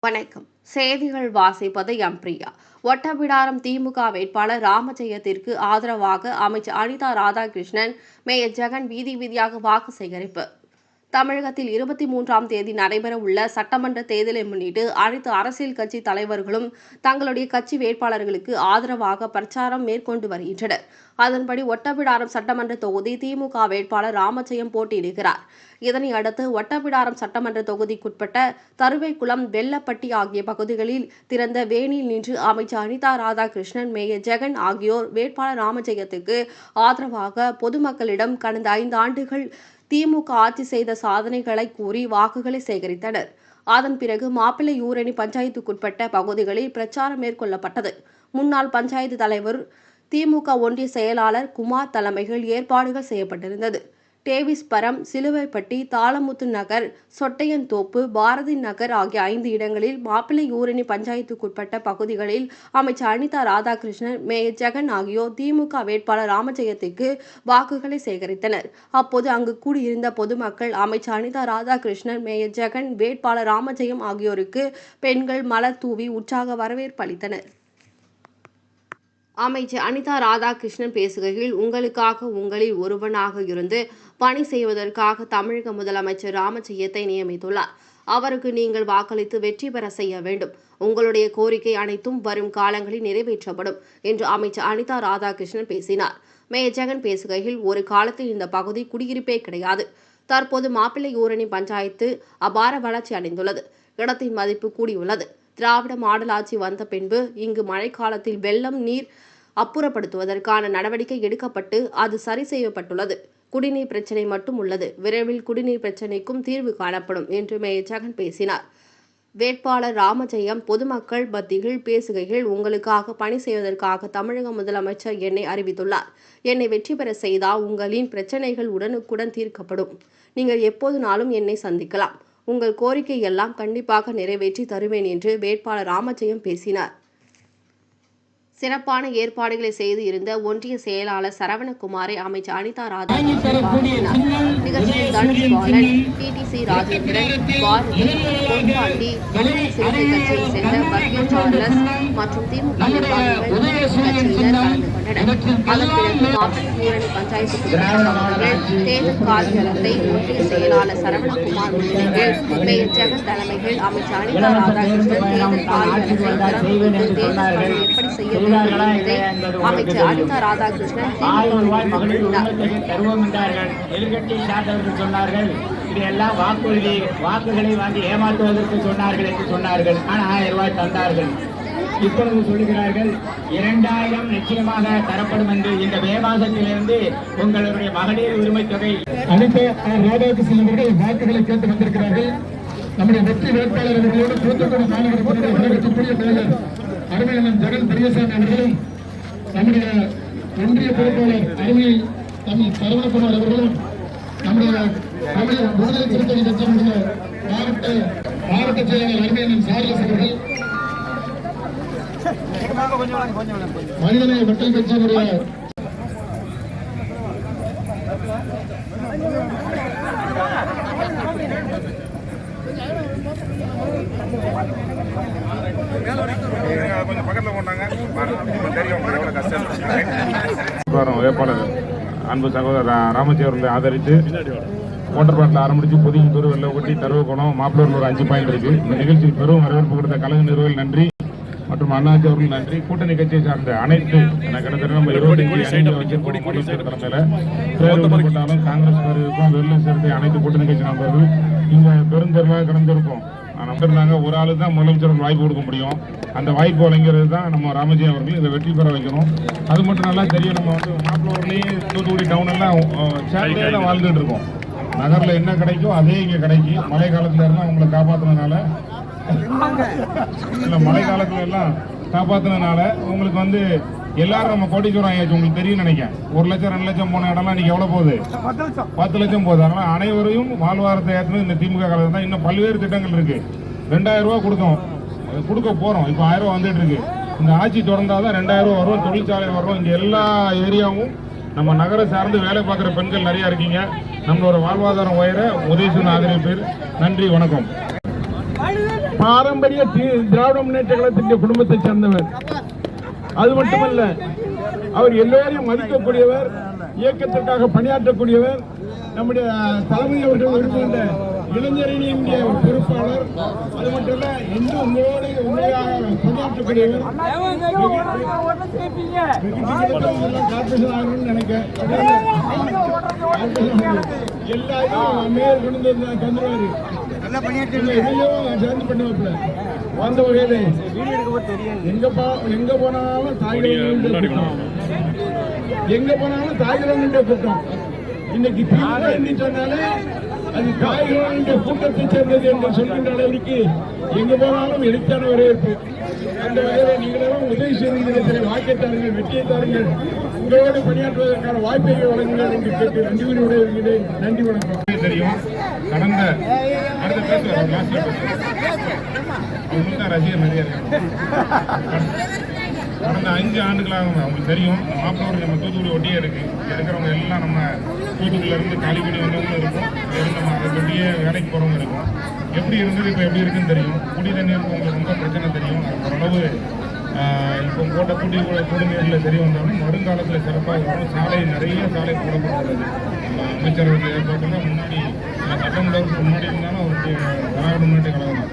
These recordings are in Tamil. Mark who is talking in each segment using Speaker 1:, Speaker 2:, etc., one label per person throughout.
Speaker 1: வணக்கம். செய்திகள் வாசிப்பது எம் பிரியா. ஒட்டப்பிடாரம் திமுக வேட்பாளர் ராமஜெயத்திற்கு ஆதரவாக அமைச்சர் அனிதா ராதாகிருஷ்ணன், மேயர் ஜெகன் வீதி வீதியாக வாக்கு சேகரிப்பு. தமிழகத்தில் 23ஆம் தேதி நடைபெறவுள்ள சட்டமன்ற தேர்தலை முன்னிட்டு அனைத்து அரசியல் கட்சி தலைவர்களும் தங்களுடைய கட்சி வேட்பாளர்களுக்கு ஆதரவாக பிரச்சாரம் மேற்கொண்டு வருகின்றனர். அதன்படி ஒட்டப்பிடாரம் சட்டமன்ற தொகுதி திமுக வேட்பாளர் ராமஜெயம் போட்டியிடுகிறார். இதனை அடுத்து ஒட்டப்பிடாரம் சட்டமன்ற தொகுதிக்குட்பட்ட தருவைக்குளம், வெள்ளப்பட்டி ஆகிய பகுதிகளில் திறந்த வேனில் நின்று அமைச்சர் அனிதா ராதாகிருஷ்ணன், மேயர் ஜெகன் ஆகியோர் வேட்பாளர் ராமஜெயத்துக்கு ஆதரவாக பொதுமக்களிடம் கடந்த 5 ஆண்டுகள் திமுக ஆட்சி செய்த சாதனைகளை கூறி வாக்குகளை சேகரித்தனர். அதன் பிறகு மாப்பிள்ளையூரணி பஞ்சாயத்துக்குட்பட்ட பகுதிகளில் பிரச்சாரம் மேற்கொள்ளப்பட்டது. முன்னாள் பஞ்சாயத்து தலைவர், திமுக ஒன்றிய செயலாளர் குமார் தலைமையில் ஏற்பாடுகள் செய்யப்பட்டிருந்தது. டேவிஸ்புரம், சிலுவைப்பட்டி, தாளமுத்து நகர், சொட்டையன்தோப்பு, பாரதி நகர் ஆகிய 5 இடங்களில் மாப்பிள்ளையூரணி பஞ்சாயத்துக்குட்பட்ட பகுதிகளில் அமைச்சர் அனிதா ராதாகிருஷ்ணன், மேயர் ஜெகன் ஆகியோர் திமுக வேட்பாளர் ராமஜெயத்துக்கு வாக்குகளை சேகரித்தனர். அப்போது அங்கு கூடியிருந்த பொதுமக்கள் அமைச்சர் அனிதா ராதாகிருஷ்ணன், மேயர் ஜெகன், வேட்பாளர் ராமஜெயம் ஆகியோருக்கு பெண்கள் மலர் தூவி உற்சாக வரவேற்பு அளித்தனர். அமைச்சர் அனிதா ராதாகிருஷ்ணன் பேசுகையில், உங்களுக்காக உங்களில் ஒருவனாக இருந்து பணி செய்வதற்காக தமிழக முதலமைச்சர் ராமஜெயத்தை நியமித்துள்ளார். அவருக்கு நீங்கள் வாக்களித்து வெற்றி பெற செய்ய வேண்டும். உங்களுடைய கோரிக்கை அனைத்தும் வரும் காலங்களில் நிறைவேற்றப்படும் என்று அமைச்சர் அனிதா ராதாகிருஷ்ணன் பேசினார். மேயர் ஜெகன் பேசுகையில், ஒரு காலத்தில் இந்த பகுதி குடியிருப்பே கிடையாது. தற்போது மாப்பிள்ளையூரணி பஞ்சாயத்து அபார வளர்ச்சி அடைந்துள்ளது. இடத்தின் மதிப்பு கூடியுள்ளது. திராவிட மாடல் ஆட்சி வந்த பின்பு இங்கு மழைக்காலத்தில் வெள்ளம் நீர் அப்புறப்படுத்துவதற்கான நடவடிக்கை எடுக்கப்பட்டு அது சரி செய்யப்பட்டுள்ளது. குடிநீர் பிரச்சினை மட்டும் உள்ளது. விரைவில் குடிநீர் பிரச்சினைக்கும் தீர்வு காணப்படும் என்று மேயர் ஜெகன் பேசினார். வேட்பாளர் ராமஜெயம் பொதுமக்கள் மத்தியில் பேசுகையில், உங்களுக்காக பணி செய்வதற்காக தமிழக முதலமைச்சர் என்னை அறிவித்துள்ளார். என்னை வெற்றி பெற செய்தால் உங்களின் பிரச்சினைகள் உடனுக்குடன் தீர்க்கப்படும். நீங்கள் எப்போதுனாலும் என்னை சந்திக்கலாம். உங்கள் கோரிக்கை எல்லாம் கண்டிப்பாக நிறைவேற்றி தருவேன் என்று வேட்பாளர் ராமஜெயம் பேசினார். சிறப்பான ஏற்பாடுகளை செய்து இருந்த ஒன்றிய செயலாளர் சரவணகுமாரை அமைச்சர் அனிதா ராதாகிருஷ்ணன் பாராட்டினார். நிகழ்ச்சியில் தனுஷ் பாலன், டிடிசி ராஜேந்திரன், பாரதி, பொன்பாண்டி, விடுதலை சிறுத்தை கட்சியை சேர்ந்த பர்கியூ சார்லஸ் மற்றும் திமுக நிர்வாகிகள் கட்சியினர் கலந்து கொண்டனர். அதன் பிறகு மாப்பிள்ளையூரணி பஞ்சாயத்துக்குட்பட்ட பகுதியில் தேர்தல் காலிகளத்தை ஒன்றிய செயலாளர் சரவணகுமார் முன்னிலையில் மேயர் ஜெகன் தலைமையில் அமைச்சர் அனிதா ராதாகிருஷ்ணன் தேர்தல் காலிகளத்தை திறந்து வைத்து தேர்தல் பணி எப்படி செய்ய அமைச்சர் அனிதா ராதாகிருஷ்ணன்
Speaker 2: சொன்னார்கள். இதெல்லாம் வாக்குகளை வாங்கி ஏமாற்றுவதற்கு சொன்னார்கள் என்று சொன்னார்கள். ஆனால் 1000 ரூபாய் தந்தார்கள். இப்பொழுது சொல்லுகிறார்கள் 2000 நிச்சயமாக தரப்படும் என்று. இந்த மே மாதத்திலிருந்து உங்களுடைய மகளிர் உரிமை தொகை
Speaker 3: அனிதா ராதாகிருஷ்ணன் அவர்கள் வாக்குகளை கேட்டு வந்திருக்கிறார்கள். நம்முடைய வெற்றி வேட்பாளர் அவர்களோடு தூத்துக்குடி மாநகரத்தினுடைய வரவேற்கக்கூடிய மேயர் அருமையண்ணன் ஜெகன் பெரியசாமி அவர்களும், நம்முடைய ஒன்றிய பொறுப்பாளர் அருமை தமிழ் சரவணகுமார் அவர்களும், நம்முடைய தமிழ் விடுதலை சிறுத்தை கட்சியினுடைய மாவட்ட செயலாளர் அருமையண்ணன் சார்லஸ் அவர்கள், மனிதநேய மக்கள் கட்சியினுடைய
Speaker 4: வேட்பாளர் அன்பு சகோதரர் ராமஜெயம் அவர்களை ஆதரித்து ஓட்டர்பாட்டில் ஆரம்பித்து புதிய வெள்ளவட்டி, தருவக்குளம், மாப்பிள்ளூரில் ஒரு 5 பாயிண்ட் இருக்கு. இந்த நிகழ்ச்சியில் பெரும் வரவேற்பு கொடுத்த கழக நிர்வாகிகள் நன்றி மற்றும் அண்ணாச்சி அவர்கள் நன்றி. கூட்டணி கட்சியை சார்ந்த அனைத்து கிட்டத்தட்ட நம்ம 25 வச்சிருக்கோம். காங்கிரஸ் இருக்கும், வெள்ளை சிறுத்தை அனைத்து கூட்டணி கட்சி நண்பர்கள் இங்க பெருந்தெருவாக கடந்திருக்கோம். நம்பிருந்தாங்க. ஒரு ஆளு தான் முதலமைச்சருக்கு வாய்ப்பு கொடுக்க முடியும். அந்த வாய்ப்பு வழங்கிறது தான் நம்ம ராமஜெயம் அவர்கள். இதை வெற்றி பெற வைக்கணும். அது மட்டும் நல்லா தெரியும். நம்ம மாப்பிள்ளூர்லேயே தூத்துக்குடி டவுன் எல்லாம் சேர்ந்தே தான் வாழ்ந்துட்டு இருக்கோம். நகரில் என்ன கிடைக்கும் அதே இங்கே கிடைக்கும். மழை காலத்துல எல்லாம் உங்களை காப்பாற்றுனதுனால, இல்லை மழை காலத்துல எல்லாம் காப்பாற்றுனதுனால உங்களுக்கு எல்லாரும் நம்ம கோட்டீஸ்வரம் ஆயாச்சு. உங்களுக்கு தெரியும் நினைக்கிறேன். 1 லட்சம் 2 லட்சம் போன இடம்லாம் இன்னைக்கு எவ்வளவு போகுது? 10 லட்சம் போகுது. அதனால அனைவரையும் வாழ்வாரத்தை ஏற்றினது இந்த திமுக காலத்தில் தான். இன்னும் பல்வேறு திட்டங்கள் இருக்கு. 2000 ரூபா கொடுக்க போறோம். இப்போ 1000 ரூபா வந்துட்டு இருக்கு. இந்த ஆட்சி தொடர்ந்தாதான் 2000 ரூபா வரும். தொழிற்சாலை வரும். இங்க எல்லா ஏரியாவும் நம்ம நகரை சார்ந்து வேலை பார்க்குற பெண்கள் நிறைய இருக்கீங்க. நம்மளோட வாழ்வாதாரம் உயர உதவி செய்ய ஆதரவு பேர். நன்றி, வணக்கம்.
Speaker 3: பாரம்பரிய திராவிட முன்னேற்ற கழகத்தினுடைய குடும்பத்தை சேர்ந்தவர். அது மட்டுமல்ல, அவர் எல்லோரையும் மதிக்கக்கூடியவர், இயக்கத்திற்காக பணியாற்றக்கூடியவர். நம்முடைய தலைமை அவர்கள் விரும்புகின்ற இளைஞரணியினுடைய பொறுப்பாளர். அது மட்டும் இல்ல, என்று உங்களோடு உண்மையாக பணியாற்றக்கூடியவர். கார்பரேஷன் ஆகணும்னு நினைக்கிறேன். எல்லாரும் மேயர் கொண்டு தந்துருவாரு. இதையும் சேர்ந்து பண்ணுவாப்புல. வந்த வகையில எங்க போனாலும் தாய்கள் எங்க போனாலும் தாய்களுடைய கூட்டம். இன்னைக்கு திமுக சொன்னாலே அது தாய்களுடைய கூட்டத்தை சேர்ந்தது என்று சொல்கின்ற அளவிற்கு எங்க போனாலும் எழுத்தான வரவேற்பு. அந்த வகையில நீங்களும் உதவி செய்திருக்கிற வாக்கை தாருங்கள், வெற்றியை தாருங்கள், உங்களோடு பணியாற்றுவதற்கான வாய்ப்பை வழங்குங்கள் என்று கேட்டு நன்றி விடைபெறுகிறேன். நன்றி, வணக்கம்.
Speaker 4: தெரியும் கடந்த அடுத்த பேசுவார் ரசிகர் நிறைய இருக்கு. கடந்த 5 ஆண்டுகளாக அவங்களுக்கு தெரியும் மாப்பிள்ளை நம்ம தூத்துக்குடி ஒட்டியே இருக்கு. இருக்கிறவங்க எல்லாம் நம்ம தூத்துக்குடியில இருந்து காலிக்குடி வந்தவங்களும் இருக்கும், நம்ம அதை பற்றியே வேலைக்கு போறவங்க இருக்கும். எப்படி இருந்தது இப்போ எப்படி இருக்குன்னு தெரியும். குடி தண்ணீருக்கு உங்களுக்கு ரொம்ப பிரச்சனை தெரியும். ஓரளவு இப்போ போட்ட குடிநீரில் சரி வந்தாலும் வருங்காலத்தில் சிறப்பாக வரும். சாலை நிறைய சாலை போடப்பட்டுள்ளது. அமைச்சர்கள் ஏற்பாட்டில் முன்னாடி சட்டமன்றத்துக்கு முன்னாடி இருந்தாலும் அவருக்கு திராவிட முன்னேற்ற கழகம்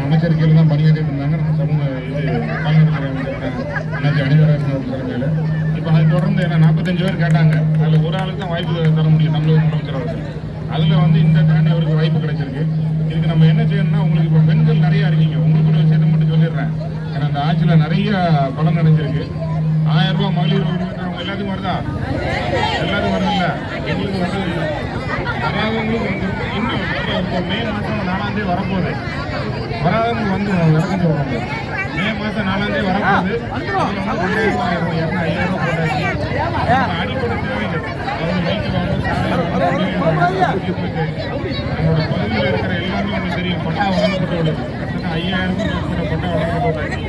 Speaker 4: அமைச்சர் கீழே தான் பணியாற்றிட்டு இருந்தாங்க. நம்ம சமூக இது பாலினத்துறை அமைச்சர் அணிவராஜன் தலைமையில். இப்போ அதை தொடர்ந்து ஏன்னா 45 பேர் கேட்டாங்க. அதில் ஒரு ஆளுக்கு தான் வாய்ப்பு தர முடியும் தமிழக முதலமைச்சர் அவர்கள். அதில் இந்த தாண்டி அவருக்கு வாய்ப்பு கிடைச்சிருக்கு. இதுக்கு நம்ம என்ன செய்யணும்னா, உங்களுக்கு இப்போ பெண்கள் நிறையா இருக்கீங்க. உங்களுக்கு ஒரு விஷயத்தை மட்டும் சொல்லிடுறேன். ஏன்னா அந்த ஆட்சியில் நிறைய பலன் அடைஞ்சிருக்கு. 1000 ரூபா மகளிர் அவங்க எல்லாத்துக்கும் வருதா? எல்லாத்துக்கும் வருதில்ல, எங்களுக்கு வருது இல்லை. வராதவங்களுக்கு வந்து இன்னும் இப்போ மே மாதம் 4ஆம் தேதி வரப்போகுது. வராதவங்க வந்து விளக்கம் சொல்லுவாங்க. மே மாதம் 4ஆம் தேதி வரப்போகுது. அதில் வந்து 2000 ரூபா 5000 ரூபா போட்டாச்சு. அடிப்படை தேவைகள் அவங்க பைக்கு வாங்க, நம்மளோட பகுதியில் இருக்கிற எல்லாமே உங்களுக்கு தெரியும். பட்டா வழங்கப்பட்டு உள்ளது. கிட்டத்தட்ட 5000 மேற்பட்ட பட்டா வழங்கப்பட்டாச்சு.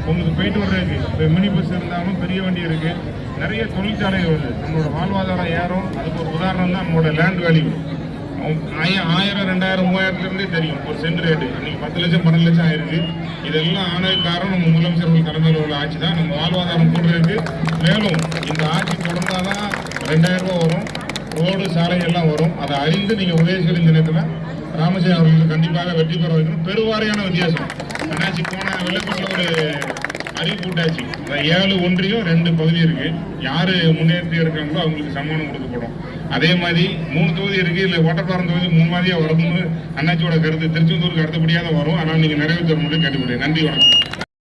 Speaker 4: உங்களுக்கு போயிட்டு வர்றதுக்கு இப்போ மினி பஸ் இருந்தாலும் பெரிய வண்டி இருக்கு. நிறைய தொழிற்சாலைகள் வருது. நம்மளோட வாழ்வாதாரம் ஏறும். அதுக்கு ஒரு உதாரணம் தான் நம்மளோட லேண்ட் வேல்யூ. 1000, 2000, 3000 தெரியும் ஒரு சென்ட் ரேட்டு. இன்னைக்கு 10 லட்சம் 12 லட்சம் ஆயிருக்கு. இதெல்லாம் ஆனதுக்கு காரணம் நம்ம முதலமைச்சர்கள் தலைமையில் உள்ள ஆட்சி தான். நம்ம வாழ்வாதாரம் கூடுறதுக்கு மேலும் இந்த ஆட்சி தொடர்ந்தாதான் 2000 ரூபா வரும். ரோடு சாலை எல்லாம் வரும். அதை அறிந்து நீங்க உதயசூரி தினத்துல ராமஜெயம் அவர்களுக்கு கண்டிப்பாக வெற்றி பெற வைக்கணும். பெருவாரியான வித்தியாசம். அண்ணாச்சி போன வெள்ளப்பட்டில் ஒரு அறிவிப்பு விட்டாச்சு. 7 ஒன்றியம் 2 பகுதி இருக்கு. யாரு முன்னேற்றி இருக்காங்களோ அவங்களுக்கு சன்மானம் கொடுக்கப்படும். அதே மாதிரி 3 தொகுதி இருக்கு. இல்லை ஓட்டப்பாரம் தொகுதி 3 மாதிரியா வரும்னு அண்ணாச்சியோட கருத்து. திருச்செந்தூருக்கு அடுத்தபடியாக வரும். ஆனால் நீங்க நிறைவேற்ற முடியும் கேட்டுக்கொள்கிறேன். நன்றி, வணக்கம்.